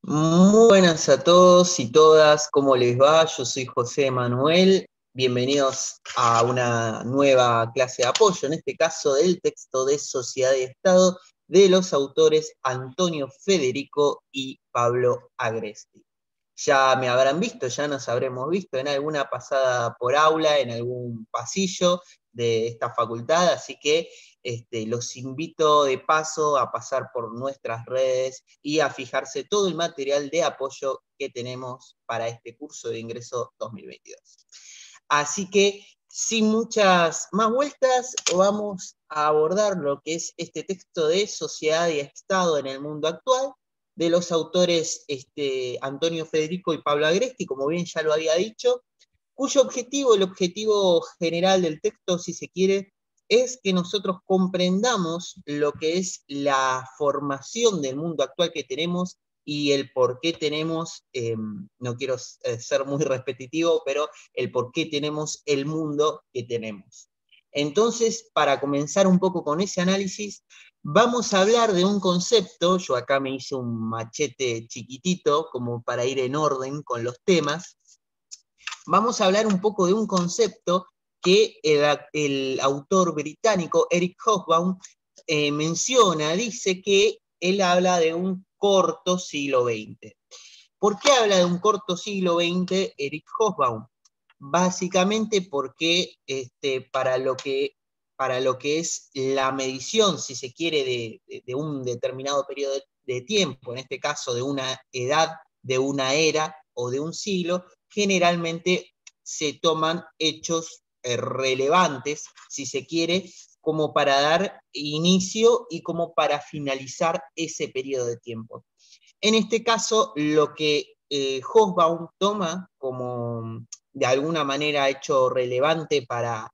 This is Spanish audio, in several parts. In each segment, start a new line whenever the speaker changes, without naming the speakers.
Muy buenas a todos y todas, ¿cómo les va? Yo soy José Manuel, bienvenidos a una nueva clase de apoyo, en este caso del texto de Sociedad y Estado de los autores Antonio Federico y Pablo Agresti. Ya me habrán visto, ya nos habremos visto en alguna pasada por aula, en algún pasillo de esta facultad, así que los invito de paso a pasar por nuestras redes y a fijarse todo el material de apoyo que tenemos para este curso de ingreso 2022. Así que, sin muchas más vueltas, vamos a abordar lo que es este texto de Sociedad y Estado en el mundo actual, de los autores Antonio Federico y Pablo Agresti, como bien ya lo había dicho, cuyo objetivo, el objetivo general del texto, si se quiere, es que nosotros comprendamos lo que es la formación del mundo actual que tenemos y el por qué tenemos, no quiero ser muy repetitivo, pero el por qué tenemos el mundo que tenemos. Entonces, para comenzar un poco con ese análisis, vamos a hablar de un concepto. Yo acá me hice un machete chiquitito como para ir en orden con los temas. Vamos a hablar un poco de un concepto que el autor británico Eric Hobsbawm menciona, dice que él habla de un corto siglo XX. ¿Por qué habla de un corto siglo XX Eric Hobsbawm? Básicamente porque para lo que es la medición, si se quiere, de un determinado periodo de tiempo, en este caso de una edad, de una era o de un siglo, generalmente se toman hechos relevantes, si se quiere, como para dar inicio y como para finalizar ese periodo de tiempo. En este caso, lo que Hobsbawm toma como de alguna manera hecho relevante para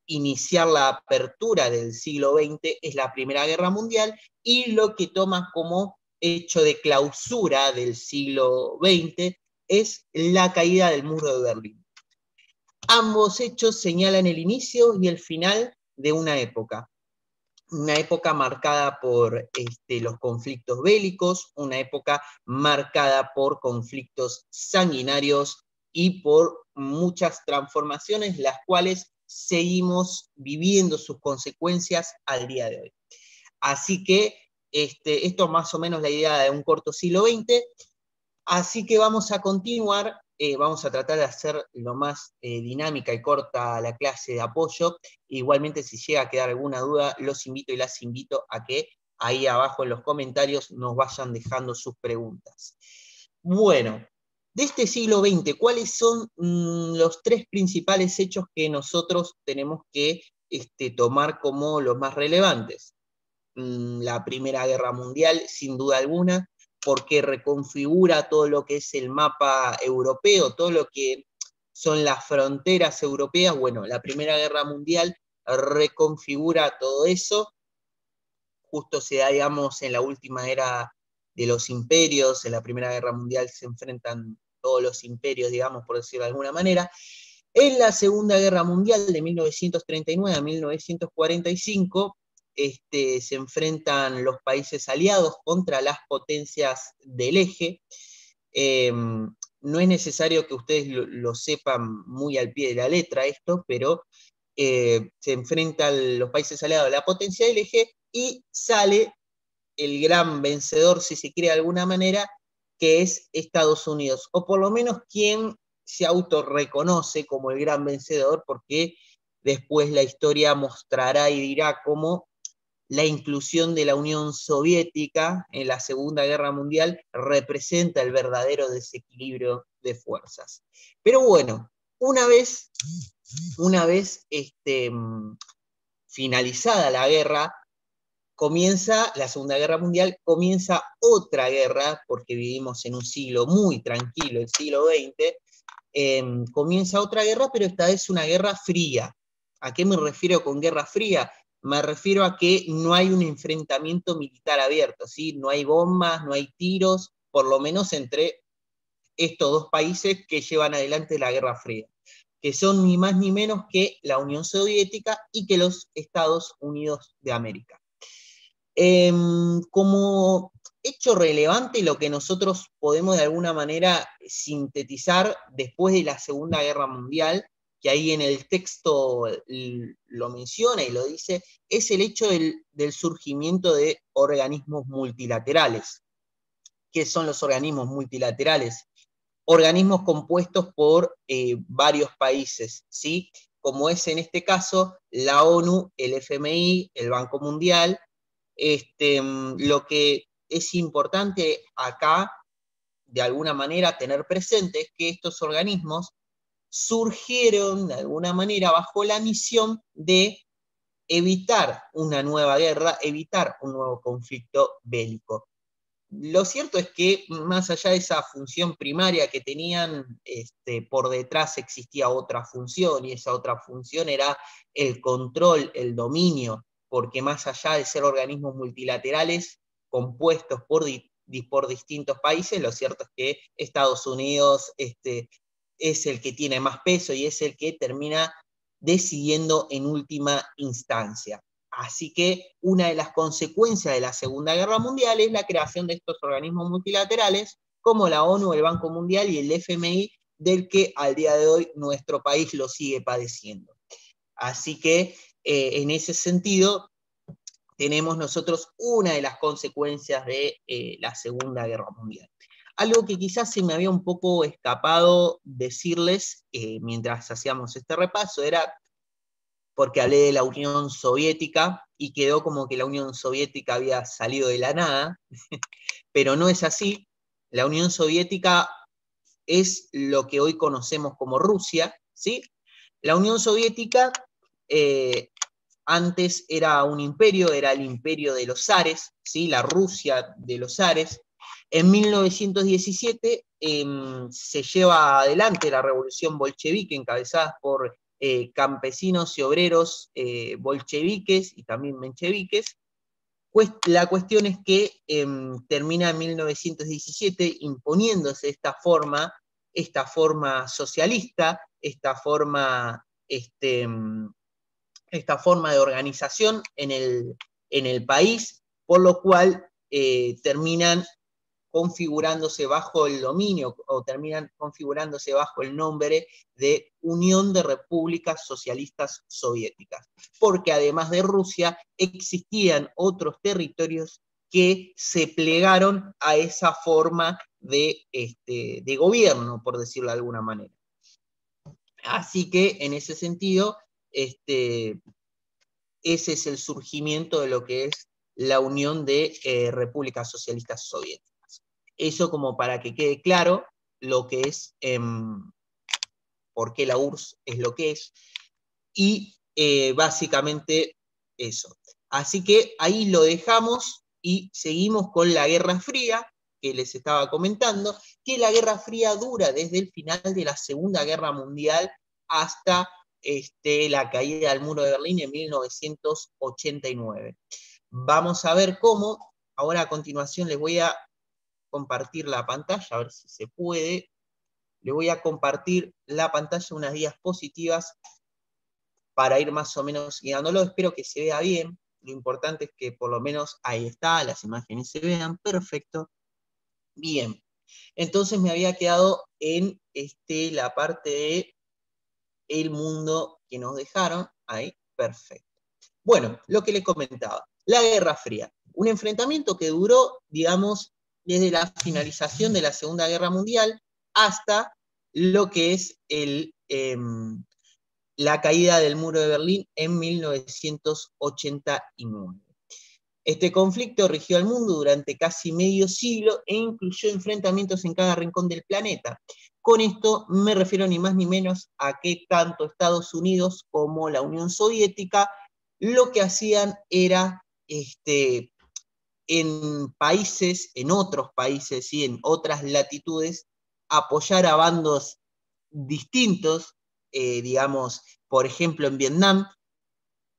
iniciar la apertura del siglo XX es la Primera Guerra Mundial, y lo que toma como hecho de clausura del siglo XX es la caída del muro de Berlín. Ambos hechos señalan el inicio y el final de una época marcada por los conflictos bélicos, una época marcada por conflictos sanguinarios y por muchas transformaciones, las cuales seguimos viviendo sus consecuencias al día de hoy. Así que esto es más o menos la idea de un corto siglo XX. Así que vamos a continuar, vamos a tratar de hacer lo más dinámica y corta la clase de apoyo. Igualmente, si llega a quedar alguna duda, los invito y las invito a que ahí abajo en los comentarios nos vayan dejando sus preguntas. Bueno, de este siglo XX, ¿cuáles son los tres principales hechos que nosotros tenemos que tomar como los más relevantes? La Primera Guerra Mundial, sin duda alguna, porque reconfigura todo lo que es el mapa europeo, todo lo que son las fronteras europeas. Bueno, la Primera Guerra Mundial reconfigura todo eso. Justo se da, digamos, en la última era de los imperios. En la Primera Guerra Mundial se enfrentan todos los imperios, digamos, por decirlo de alguna manera. En la Segunda Guerra Mundial, de 1939 a 1945, se enfrentan los países aliados contra las potencias del eje. No es necesario que ustedes lo sepan muy al pie de la letra esto, pero se enfrentan los países aliados a la potencia del eje y sale el gran vencedor, si se quiere de alguna manera, que es Estados Unidos, o por lo menos quien se autorreconoce como el gran vencedor, porque después la historia mostrará y dirá cómo la inclusión de la Unión Soviética en la Segunda Guerra Mundial representa el verdadero desequilibrio de fuerzas. Pero bueno, una vez finalizada la guerra, comienza la Segunda Guerra Mundial, comienza otra guerra, porque vivimos en un siglo muy tranquilo, el siglo XX. Comienza otra guerra, pero esta vez una guerra fría. ¿A qué me refiero con guerra fría? Me refiero a que no hay un enfrentamiento militar abierto, ¿sí? No hay bombas, no hay tiros, por lo menos entre estos dos países que llevan adelante la Guerra Fría, que son ni más ni menos que la Unión Soviética y que los Estados Unidos de América. Como hecho relevante lo que nosotros podemos de alguna manera sintetizar después de la Segunda Guerra Mundial, que ahí en el texto lo menciona y lo dice, es el hecho del surgimiento de organismos multilaterales. ¿Qué son los organismos multilaterales? Organismos compuestos por varios países, ¿sí? Como es en este caso la ONU, el FMI, el Banco Mundial. Lo que es importante acá, de alguna manera, tener presente es que estos organismos surgieron de alguna manera bajo la misión de evitar una nueva guerra, evitar un nuevo conflicto bélico. Lo cierto es que más allá de esa función primaria que tenían, por detrás existía otra función, y esa otra función era el control, el dominio, porque más allá de ser organismos multilaterales compuestos por distintos países, lo cierto es que Estados Unidos es el que tiene más peso y es el que termina decidiendo en última instancia. Así que una de las consecuencias de la Segunda Guerra Mundial es la creación de estos organismos multilaterales, como la ONU, el Banco Mundial y el FMI, del que al día de hoy nuestro país lo sigue padeciendo. Así que en ese sentido tenemos nosotros una de las consecuencias de la Segunda Guerra Mundial. Algo que quizás se me había un poco escapado decirles mientras hacíamos este repaso era, porque hablé de la Unión Soviética y quedó como que la Unión Soviética había salido de la nada, pero no es así. La Unión Soviética es lo que hoy conocemos como Rusia, ¿sí? La Unión Soviética antes era un imperio, era el imperio de los zares, ¿sí? La Rusia de los zares. En 1917 se lleva adelante la revolución bolchevique, encabezada por campesinos y obreros bolcheviques y también mencheviques. La cuestión es que termina en 1917 imponiéndose esta forma socialista, esta forma de organización en el país, por lo cual terminan configurándose bajo el dominio, o terminan configurándose bajo el nombre de Unión de Repúblicas Socialistas Soviéticas, porque además de Rusia existían otros territorios que se plegaron a esa forma de gobierno, por decirlo de alguna manera. Así que en ese sentido, ese es el surgimiento de lo que es la Unión de Repúblicas Socialistas Soviéticas. Eso como para que quede claro lo que es, por qué la URSS es lo que es, y básicamente eso. Así que ahí lo dejamos y seguimos con la Guerra Fría, que les estaba comentando, que la Guerra Fría dura desde el final de la Segunda Guerra Mundial hasta la caída del muro de Berlín en 1989. Vamos a ver cómo. Ahora a continuación les voy a compartir la pantalla, a ver si se puede. Le voy a compartir la pantalla, unas diapositivas para ir más o menos guiándolo. Espero que se vea bien. Lo importante es que por lo menos ahí está, las imágenes se vean. Perfecto. Bien. Entonces me había quedado en la parte de el mundo que nos dejaron. Ahí, perfecto. Bueno, lo que les comentaba. La Guerra Fría. Un enfrentamiento que duró, digamos, desde la finalización de la Segunda Guerra Mundial hasta lo que es la caída del muro de Berlín en 1989. Este conflicto rigió al mundo durante casi medio siglo e incluyó enfrentamientos en cada rincón del planeta. Con esto me refiero ni más ni menos a que tanto Estados Unidos como la Unión Soviética lo que hacían era en otros países y en otras latitudes, apoyar a bandos distintos, digamos, por ejemplo en Vietnam,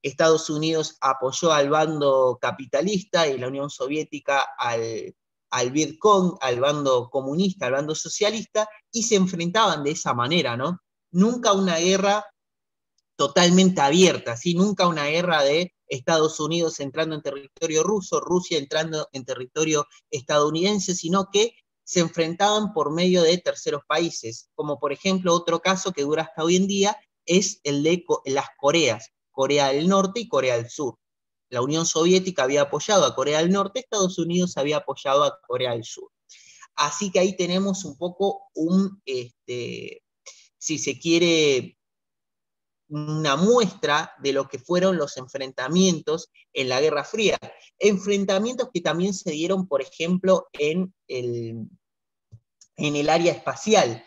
Estados Unidos apoyó al bando capitalista y la Unión Soviética al Vietcong, al bando comunista, al bando socialista, y se enfrentaban de esa manera, ¿no? Nunca una guerra totalmente abierta, ¿sí? Nunca una guerra de Estados Unidos entrando en territorio ruso, Rusia entrando en territorio estadounidense, sino que se enfrentaban por medio de terceros países, como por ejemplo otro caso que dura hasta hoy en día es el de las Coreas, Corea del Norte y Corea del Sur. La Unión Soviética había apoyado a Corea del Norte, Estados Unidos había apoyado a Corea del Sur. Así que ahí tenemos un poco si se quiere, una muestra de lo que fueron los enfrentamientos en la Guerra Fría. Enfrentamientos que también se dieron, por ejemplo, en el área espacial.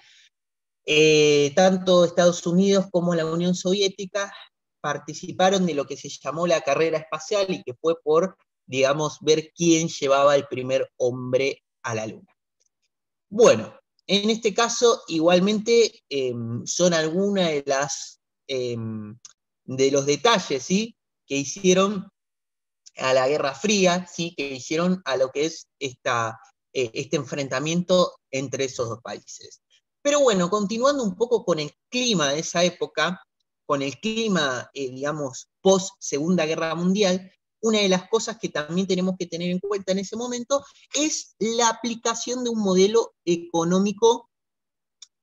Tanto Estados Unidos como la Unión Soviética participaron de lo que se llamó la carrera espacial y que fue por, digamos, ver quién llevaba el primer hombre a la Luna. Bueno, en este caso, igualmente, son algunas de los detalles, ¿sí?, que hicieron a la Guerra Fría, ¿sí?, que hicieron a lo que es este enfrentamiento entre esos dos países. Pero bueno, continuando un poco con el clima de esa época, con el clima, digamos, post-Segunda Guerra Mundial, una de las cosas que también tenemos que tener en cuenta en ese momento es la aplicación de un modelo económico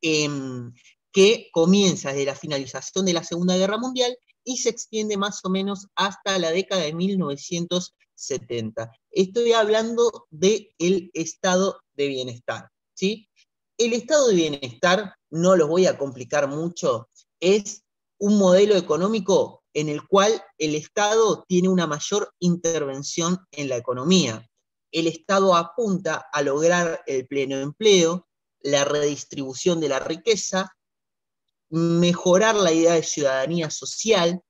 que comienza desde la finalización de la Segunda Guerra Mundial y se extiende más o menos hasta la década de 1970. Estoy hablando del estado de bienestar, ¿sí? El estado de bienestar, no los voy a complicar mucho, es un modelo económico en el cual el Estado tiene una mayor intervención en la economía. El Estado apunta a lograr el pleno empleo, la redistribución de la riqueza, mejorar la idea de ciudadanía social.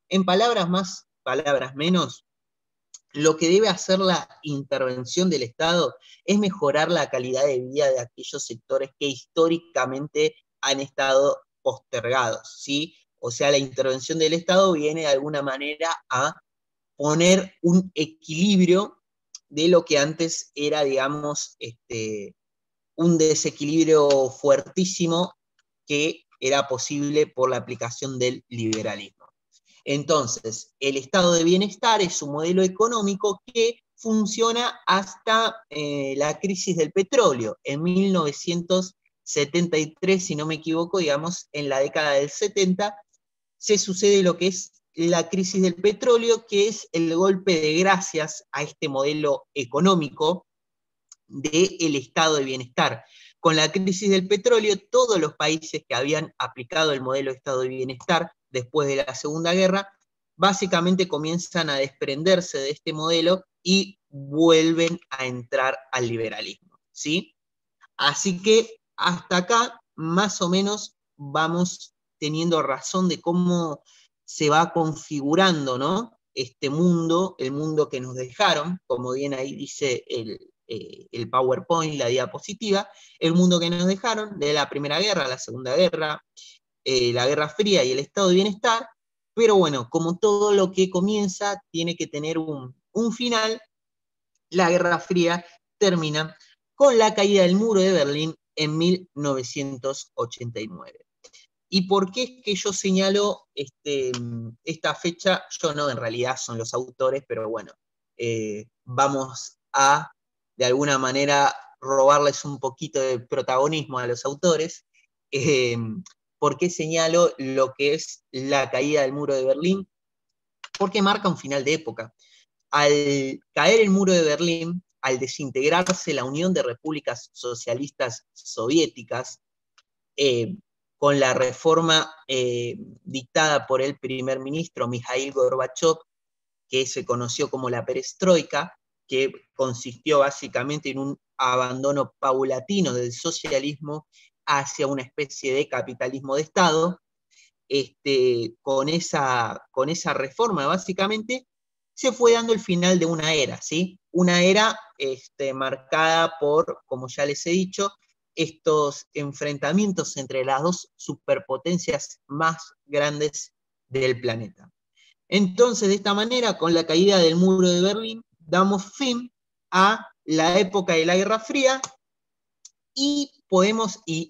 En palabras más, palabras menos, lo que debe hacer la intervención del Estado es mejorar la calidad de vida de aquellos sectores que históricamente han estado postergados, ¿sí? O sea, la intervención del Estado viene de alguna manera a poner un equilibrio de lo que antes era, digamos, un desequilibrio fuertísimo que era posible por la aplicación del liberalismo. Entonces, el estado de bienestar es un modelo económico que funciona hasta la crisis del petróleo. En 1973, si no me equivoco, digamos, en la década del 70, se sucede lo que es la crisis del petróleo, que es el golpe de gracias a este modelo económico del estado de bienestar. Con la crisis del petróleo, todos los países que habían aplicado el modelo de estado de bienestar después de la Segunda Guerra, básicamente comienzan a desprenderse de este modelo y vuelven a entrar al liberalismo, ¿sí? Así que hasta acá, más o menos, vamos teniendo razón de cómo se va configurando, ¿no?, este mundo, el mundo que nos dejaron, como bien ahí dice el PowerPoint, la diapositiva, el mundo que nos dejaron de la Primera Guerra, la Segunda Guerra, la Guerra Fría y el estado de bienestar. Pero bueno, como todo lo que comienza tiene que tener un final, la Guerra Fría termina con la caída del muro de Berlín en 1989. ¿Y por qué es que yo señalo esta fecha? Yo no, en realidad son los autores, pero bueno, vamos a, de alguna manera, robarles un poquito de protagonismo a los autores. ¿Por qué señalo lo que es la caída del muro de Berlín? Porque marca un final de época. Al caer el muro de Berlín, al desintegrarse la Unión de Repúblicas Socialistas Soviéticas, con la reforma dictada por el primer ministro Mikhail Gorbachev, que se conoció como la perestroika, que consistió básicamente en un abandono paulatino del socialismo hacia una especie de capitalismo de Estado. Con esa reforma, básicamente, se fue dando el final de una era, ¿sí? Una era marcada por, como ya les he dicho, estos enfrentamientos entre las dos superpotencias más grandes del planeta. Entonces, de esta manera, con la caída del muro de Berlín, damos fin a la época de la Guerra Fría y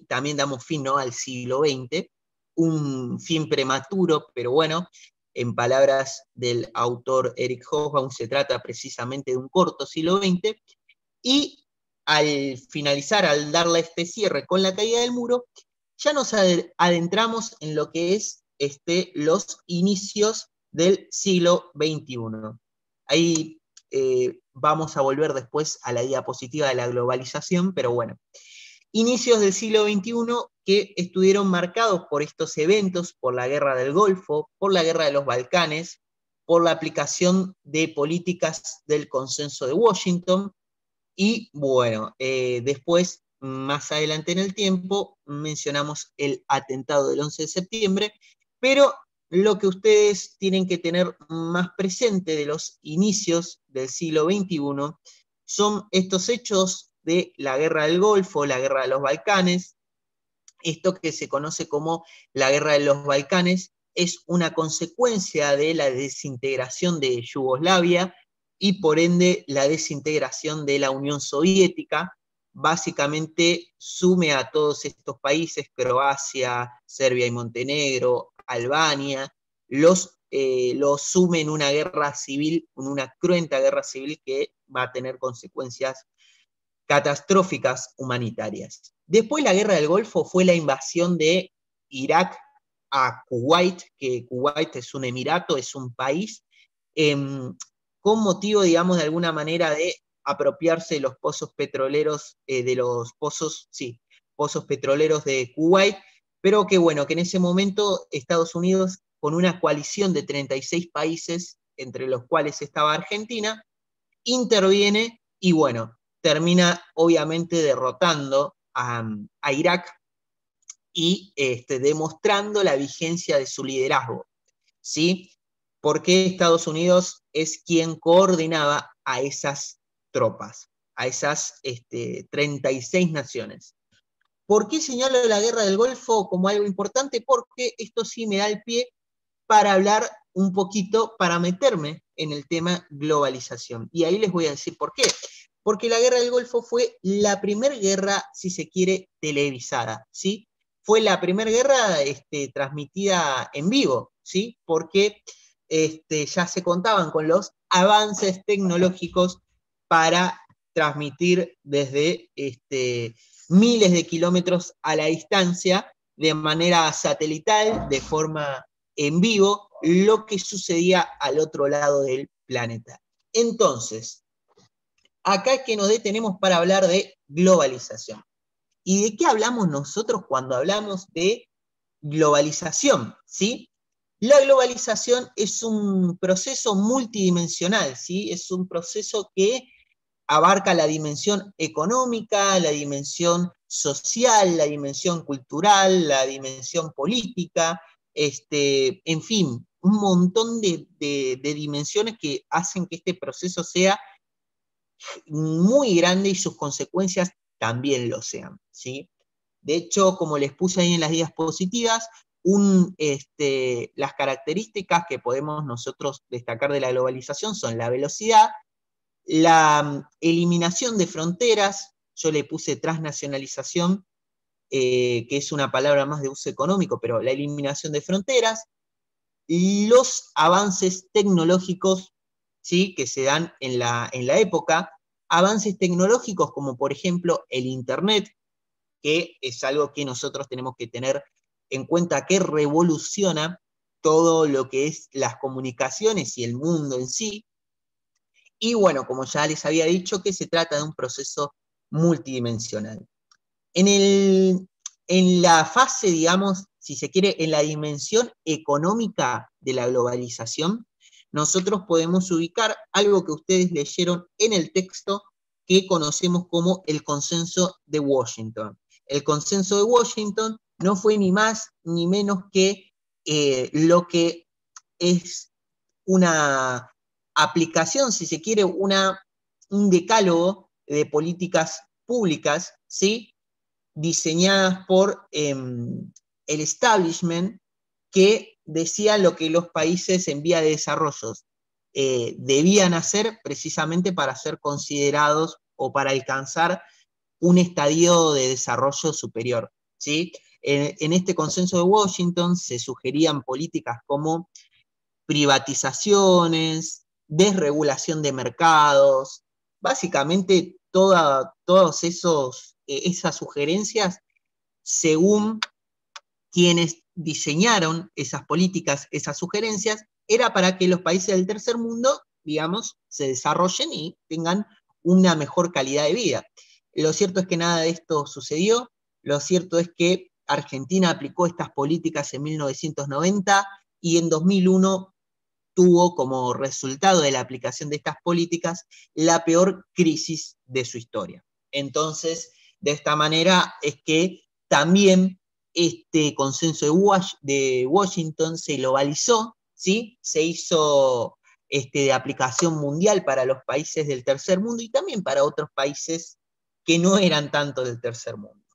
también damos fin, ¿no?, al siglo XX, un fin prematuro, pero bueno, En palabras del autor Eric Hobsbawm, se trata precisamente de un corto siglo XX, y al finalizar, al darle este cierre con la caída del muro, ya nos adentramos en lo que es los inicios del siglo XXI. Ahí vamos a volver después a la diapositiva de la globalización, pero bueno. Inicios del siglo XXI que estuvieron marcados por estos eventos, por la guerra del Golfo, por la guerra de los Balcanes, por la aplicación de políticas del consenso de Washington, y bueno, después, más adelante en el tiempo, mencionamos el atentado del 11 de septiembre, pero lo que ustedes tienen que tener más presente de los inicios del siglo XXI son estos hechos de la guerra del Golfo, la guerra de los Balcanes. Esto que se conoce como la guerra de los Balcanes es una consecuencia de la desintegración de Yugoslavia y por ende la desintegración de la Unión Soviética. Básicamente sume a todos estos países, Croacia, Serbia y Montenegro, Albania, los sume en una guerra civil, en una cruenta guerra civil que va a tener consecuencias catastróficas humanitarias. Después la guerra del Golfo fue la invasión de Irak a Kuwait, que Kuwait es un emirato, es un país, con motivo, digamos, de alguna manera de apropiarse de los pozos petroleros, pozos petroleros de Kuwait, pero que bueno, que en ese momento Estados Unidos, con una coalición de 36 países, entre los cuales estaba Argentina, interviene y bueno, termina obviamente derrotando a Irak y demostrando la vigencia de su liderazgo, ¿sí? Porque Estados Unidos es quien coordinaba a esas tropas, a esas 36 naciones. ¿Por qué señalo la guerra del Golfo como algo importante? Porque esto sí me da el pie para hablar un poquito, para meterme en el tema globalización. Y ahí les voy a decir por qué. Porque la guerra del Golfo fue la primera guerra, si se quiere, televisada, ¿sí? Fue la primera guerra transmitida en vivo, ¿sí? Porque ya se contaban con los avances tecnológicos para transmitir desde miles de kilómetros a la distancia, de manera satelital, de forma en vivo, lo que sucedía al otro lado del planeta. Entonces, acá es que nos detenemos para hablar de globalización. ¿Y de qué hablamos nosotros cuando hablamos de globalización? ¿Sí? La globalización es un proceso multidimensional, ¿sí? Es un proceso que abarca la dimensión económica, la dimensión social, la dimensión cultural, la dimensión política, en fin, un montón de dimensiones que hacen que este proceso sea muy grande y sus consecuencias también lo sean, ¿sí? De hecho, como les puse ahí en las diapositivas, las características que podemos nosotros destacar de la globalización son la velocidad, la eliminación de fronteras, yo le puse transnacionalización, que es una palabra más de uso económico, pero la eliminación de fronteras, los avances tecnológicos, ¿sí?, que se dan en la época, avances tecnológicos como por ejemplo el Internet, que es algo que nosotros tenemos que tener en cuenta que revoluciona todo lo que es las comunicaciones y el mundo en sí. Y bueno, como ya les había dicho, que se trata de un proceso multidimensional. En la fase, digamos, si se quiere, en la dimensión económica de la globalización, nosotros podemos ubicar algo que ustedes leyeron en el texto que conocemos como el consenso de Washington. El consenso de Washington no fue ni más ni menos que lo que es una aplicación, si se quiere, un decálogo de políticas públicas, ¿sí?, diseñadas por el establishment, que decía lo que los países en vía de desarrollo debían hacer precisamente para ser considerados o para alcanzar un estadio de desarrollo superior, ¿sí? En este consenso de Washington se sugerían políticas como privatizaciones, desregulación de mercados, básicamente todas esas sugerencias, según quienes diseñaron esas políticas, esas sugerencias, era para que los países del tercer mundo, digamos, se desarrollen y tengan una mejor calidad de vida. Lo cierto es que nada de esto sucedió, lo cierto es que Argentina aplicó estas políticas en 1990 y en 2001 tuvo como resultado de la aplicación de estas políticas la peor crisis de su historia. Entonces, de esta manera es que también este consenso de Washington se globalizó, ¿sí? Se hizo de aplicación mundial para los países del tercer mundo y también para otros países que no eran tanto del tercer mundo.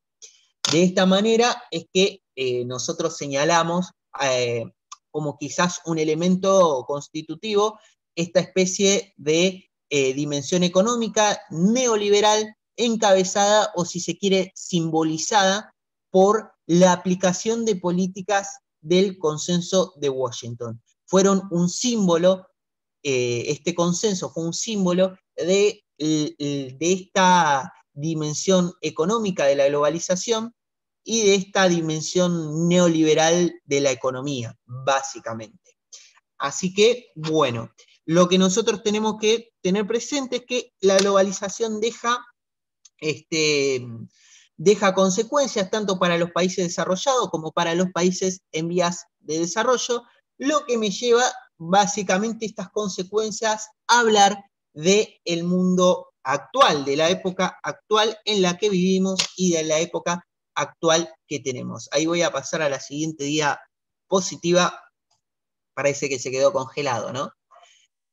De esta manera es que nosotros señalamos como quizás un elemento constitutivo esta especie de dimensión económica neoliberal encabezada, o si se quiere, simbolizada por la aplicación de políticas del consenso de Washington. Fueron un símbolo, este consenso fue un símbolo de esta dimensión económica de la globalización y de esta dimensión neoliberal de la economía, básicamente. Así que, bueno, lo que nosotros tenemos que tener presente es que la globalización deja consecuencias tanto para los países desarrollados como para los países en vías de desarrollo, lo que me lleva básicamente estas consecuencias a hablar del mundo actual, de la época actual en la que vivimos y de la época actual que tenemos. Ahí voy a pasar a la siguiente diapositiva. Parece que se quedó congelado, ¿no?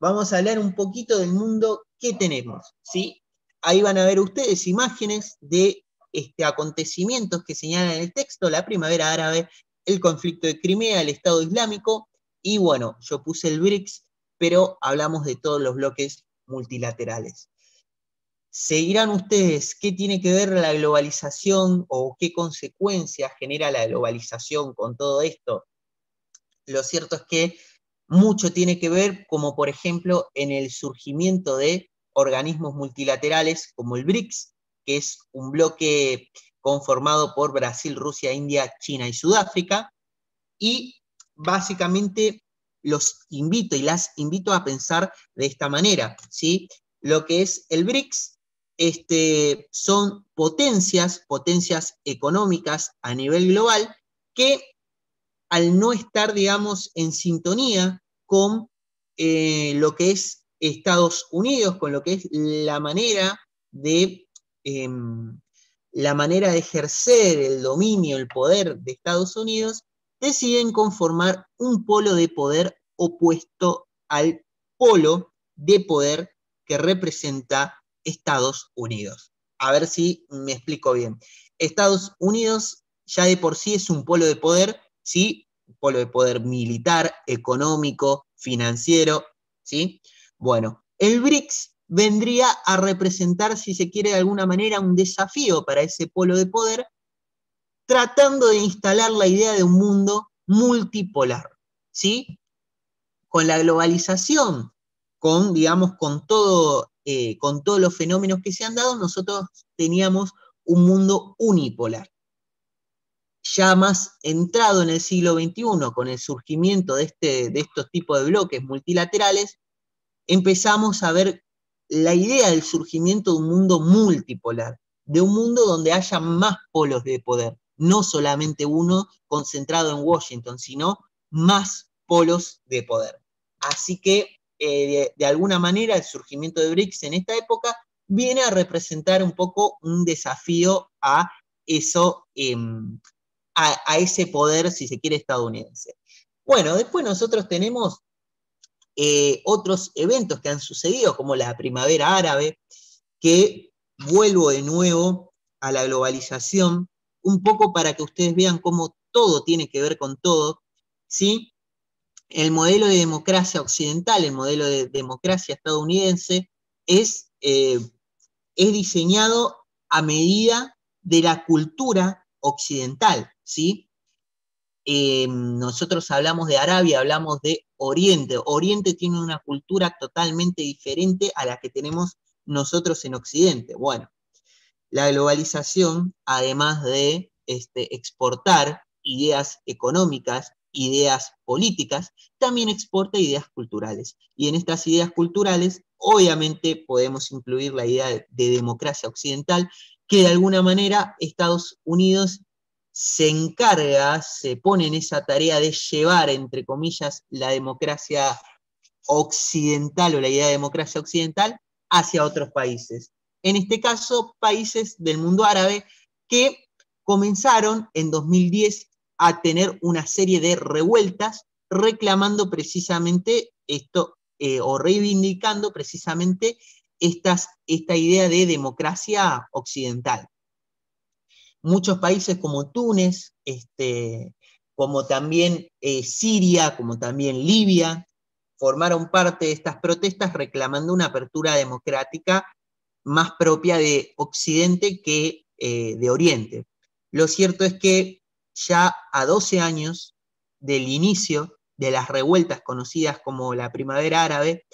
Vamos a hablar un poquito del mundo que tenemos, ¿sí? Ahí van a ver ustedes imágenes de acontecimientos que señalan en el texto: la primavera árabe, el conflicto de Crimea, el Estado Islámico, y bueno, yo puse el BRICS, pero hablamos de todos los bloques multilaterales. ¿Seguirán ustedes qué tiene que ver la globalización o qué consecuencias genera la globalización con todo esto? Lo cierto es que mucho tiene que ver, como por ejemplo en el surgimiento de organismos multilaterales como el BRICS, que es un bloque conformado por Brasil, Rusia, India, China y Sudáfrica, y básicamente los invito y las invito a pensar de esta manera, ¿sí? Lo que es el BRICS son potencias económicas a nivel global que, al no estar, digamos, en sintonía con lo que es Estados Unidos, con lo que es la manera de ejercer el dominio, el poder de Estados Unidos, deciden conformar un polo de poder opuesto al polo de poder que representa Estados Unidos. A ver si me explico bien. Estados Unidos ya de por sí es un polo de poder, ¿sí? Un polo de poder militar, económico, financiero, ¿sí? Bueno, el BRICS vendría a representar, si se quiere de alguna manera, un desafío para ese polo de poder, tratando de instalar la idea de un mundo multipolar, ¿sí? Con la globalización, digamos, con todos los fenómenos que se han dado, nosotros teníamos un mundo unipolar. Ya más entrado en el siglo XXI, con el surgimiento de estos tipos de bloques multilaterales, empezamos a ver la idea del surgimiento de un mundo multipolar, de un mundo donde haya más polos de poder, no solamente uno concentrado en Washington, sino más polos de poder. Así que, de alguna manera, el surgimiento de BRICS en esta época viene a representar un poco un desafío a eso, a ese poder, si se quiere, estadounidense. Bueno, después nosotros tenemos otros eventos que han sucedido, como la primavera árabe, que vuelvo de nuevo a la globalización, un poco para que ustedes vean cómo todo tiene que ver con todo, ¿sí? El modelo de democracia occidental, el modelo de democracia estadounidense, es diseñado a medida de la cultura occidental, ¿sí? Nosotros hablamos de Arabia, hablamos de Oriente. Oriente tiene una cultura totalmente diferente a la que tenemos nosotros en Occidente. Bueno, la globalización, además de exportar ideas económicas, ideas políticas, también exporta ideas culturales. Y en estas ideas culturales, obviamente, podemos incluir la idea de democracia occidental, que de alguna manera Estados Unidos se encarga, se pone en esa tarea de llevar, entre comillas, la democracia occidental o la idea de democracia occidental hacia otros países. En este caso, países del mundo árabe que comenzaron en 2010 a tener una serie de revueltas reclamando precisamente esto, o reivindicando precisamente esta idea de democracia occidental. Muchos países como Túnez, como también Siria, como también Libia, formaron parte de estas protestas reclamando una apertura democrática más propia de Occidente que de Oriente. Lo cierto es que ya a 12 años del inicio de las revueltas conocidas como la Primavera Árabe,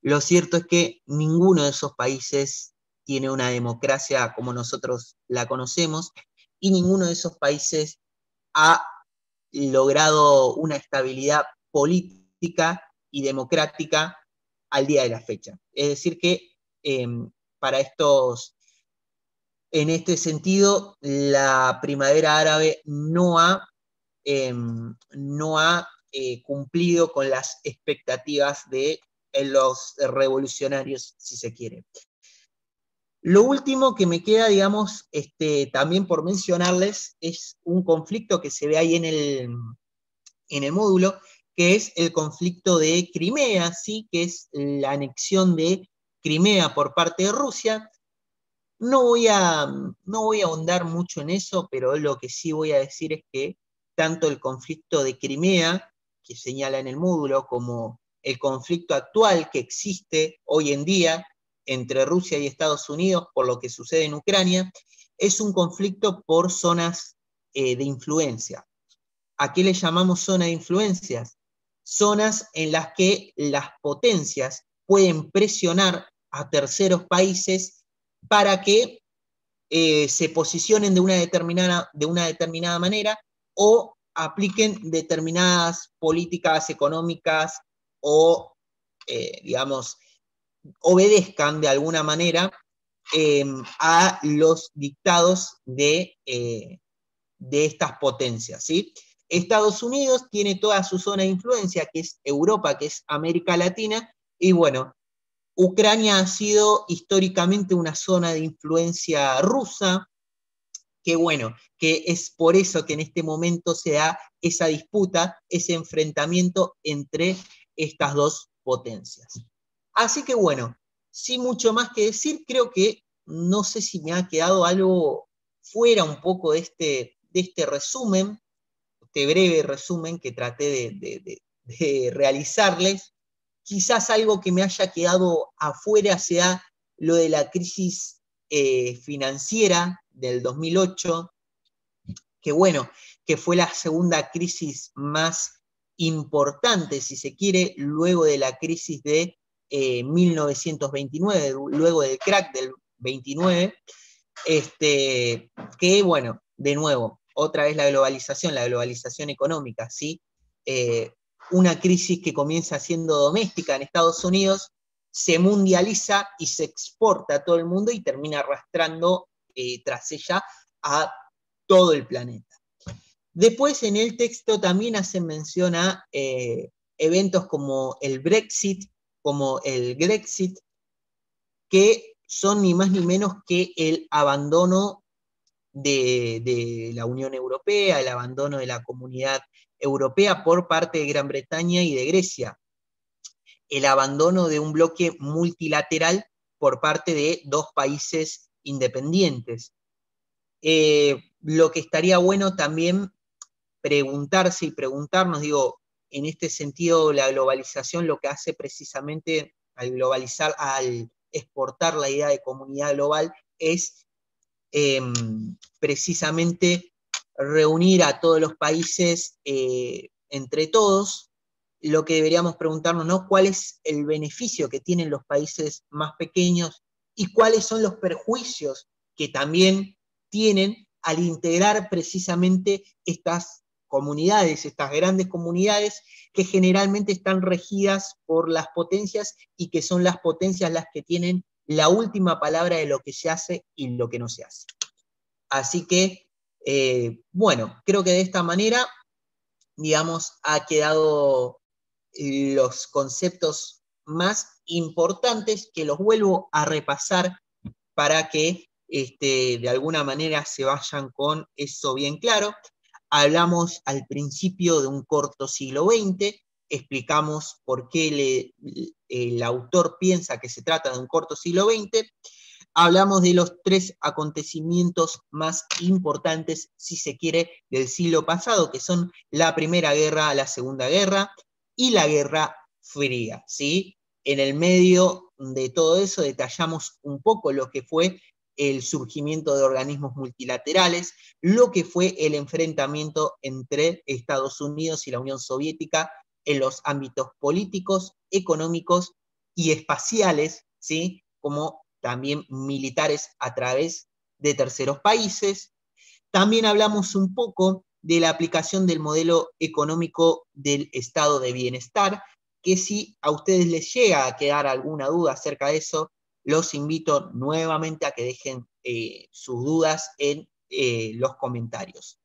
lo cierto es que ninguno de esos países tiene una democracia como nosotros la conocemos y ninguno de esos países ha logrado una estabilidad política y democrática al día de la fecha. Es decir que para estos, en este sentido, la primavera árabe no ha cumplido con las expectativas de los revolucionarios, si se quiere. Lo último que me queda, digamos, también por mencionarles, es un conflicto que se ve ahí en el módulo, que es el conflicto de Crimea, ¿sí? Que es la anexión de Crimea por parte de Rusia. No voy a ahondar mucho en eso, pero lo que sí voy a decir es que tanto el conflicto de Crimea, que señala en el módulo, como el conflicto actual que existe hoy en día entre Rusia y Estados Unidos por lo que sucede en Ucrania, es un conflicto por zonas de influencia. ¿A qué le llamamos zona de influencias? Zonas en las que las potencias pueden presionar a terceros países para que se posicionen de una determinada manera o apliquen determinadas políticas económicas o, digamos, obedezcan de alguna manera a los dictados de estas potencias, ¿sí? Estados Unidos tiene toda su zona de influencia, que es Europa, que es América Latina, y bueno, Ucrania ha sido históricamente una zona de influencia rusa, que bueno, que es por eso que en este momento se da esa disputa, ese enfrentamiento entre estas dos potencias. Así que bueno, sin mucho más que decir, creo que no sé si me ha quedado algo fuera un poco de este resumen, este breve resumen que traté de realizarles. Quizás algo que me haya quedado afuera sea lo de la crisis financiera del 2008, que bueno, que fue la segunda crisis más importante, si se quiere, luego de la crisis de 1929, luego del crack del 29, que bueno, de nuevo, otra vez la globalización económica, ¿sí? Una crisis que comienza siendo doméstica en Estados Unidos, se mundializa y se exporta a todo el mundo y termina arrastrando tras ella a todo el planeta. Después en el texto también hacen mención a eventos como el Brexit, como el Grexit, que son ni más ni menos que el abandono de la Unión Europea, el abandono de la Comunidad Europea por parte de Gran Bretaña y de Grecia, el abandono de un bloque multilateral por parte de dos países independientes. Lo que estaría bueno también preguntarse y preguntarnos, digo, en este sentido la globalización lo que hace precisamente al globalizar, al exportar la idea de comunidad global, es precisamente reunir a todos los países entre todos lo que deberíamos preguntarnos, ¿no? ¿Cuál es el beneficio que tienen los países más pequeños y cuáles son los perjuicios que también tienen al integrar precisamente estas comunidades, estas grandes comunidades que generalmente están regidas por las potencias y que son las potencias las que tienen la última palabra de lo que se hace y lo que no se hace? Así que, bueno, creo que de esta manera, digamos, ha quedado los conceptos más importantes, que los vuelvo a repasar para que de alguna manera se vayan con eso bien claro. Hablamos al principio de un corto siglo XX, explicamos por qué el autor piensa que se trata de un corto siglo XX, hablamos de los 3 acontecimientos más importantes, si se quiere, del siglo pasado, que son la Primera Guerra, la Segunda Guerra y la Guerra Fría, ¿sí? En el medio de todo eso detallamos un poco lo que fue el surgimiento de organismos multilaterales, lo que fue el enfrentamiento entre Estados Unidos y la Unión Soviética en los ámbitos políticos, económicos y espaciales, ¿sí? Como también militares a través de terceros países. También hablamos un poco de la aplicación del modelo económico del estado de bienestar, que si a ustedes les llega a quedar alguna duda acerca de eso, los invito nuevamente a que dejen sus dudas en los comentarios.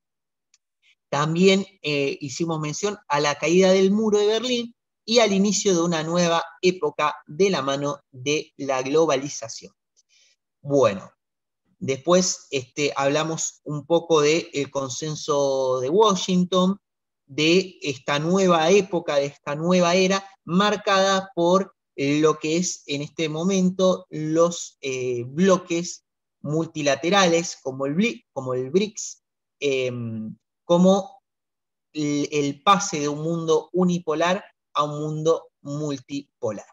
También hicimos mención a la caída del muro de Berlín y al inicio de una nueva época de la mano de la globalización. Bueno, después hablamos un poco del consenso de Washington, de esta nueva época, de esta nueva era, marcada por lo que es en este momento los bloques multilaterales, como el BRICS, como el pase de un mundo unipolar a un mundo multipolar.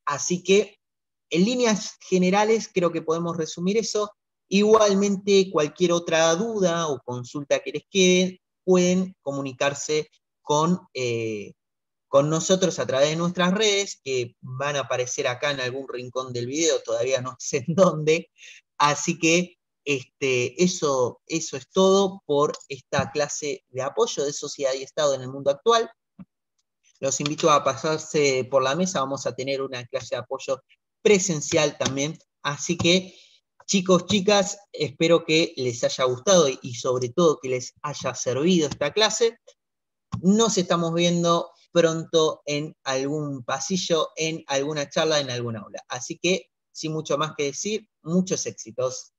Así que, en líneas generales, creo que podemos resumir eso. Igualmente, cualquier otra duda o consulta que les quede, pueden comunicarse con nosotros a través de nuestras redes, que van a aparecer acá en algún rincón del video, todavía no sé en dónde. Así que eso es todo por esta clase de apoyo de sociedad y Estado en el mundo actual. Los invito a pasarse por la mesa, vamos a tener una clase de apoyo presencial también. Así que, chicos, chicas, espero que les haya gustado y sobre todo que les haya servido esta clase. Nos estamos viendo pronto en algún pasillo, en alguna charla, en alguna aula. Así que, sin mucho más que decir, muchos éxitos.